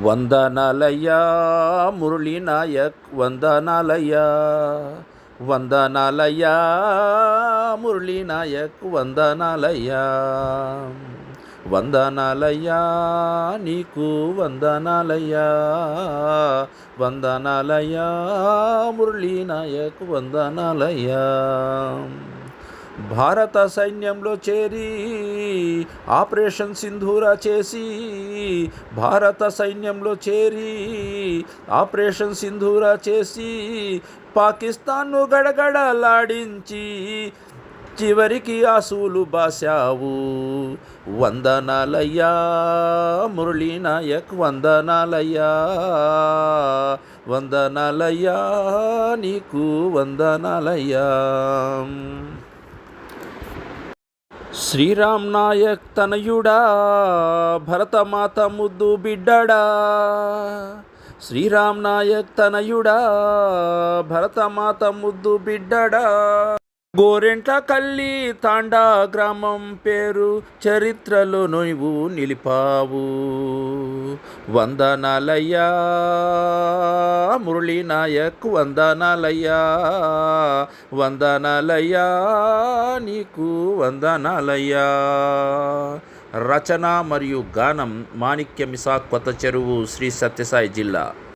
వందనాలయ్యా మురళీ నాయక్, వందనాలయ్యా వందనాలయ్యా మురళీ నాయక్, వందనాలయ్యా వందనాలయ్యా నీకు వందనాలయ్యా వందనాలయ్యా మురళీ నాయక్, వందనాలయ్యా. భారత సైన్యంలో చేరి ఆపరేషన్ సింధూర చేసి, భారత సైన్యంలో చేరి ఆపరేషన్ సింధూర చేసి పాకిస్తాన్ను గడగడలాడించి చివరికి ఆసులు బాసావు. వందనాలయ్యా మురళీ నాయక్, వందనాలయ్యా వందనాలయ్యా నీకు వందనాలయ్యా. శ్రీరామ్ నాయక్ తనయుడా, భరతమాత ముద్దు బిడ్డడా. శ్రీరామ్ నాయక్ తనయుడా, భరతమాత ముద్దు బిడ్డడా. గోరెంట్ల కల్లి తాండా గ్రామం పేరు చరిత్రలో నువ్వు నిలిపావు. వందనాలయ్యా మురళీ నాయక్, వందనాలయ్యా వందనాలయ్యా నీకు వందనాలయ్యా. రచన మరియు గానం మాణిక్య మిసాక్, కొత్త చెరువు, శ్రీ సత్యసాయి జిల్లా.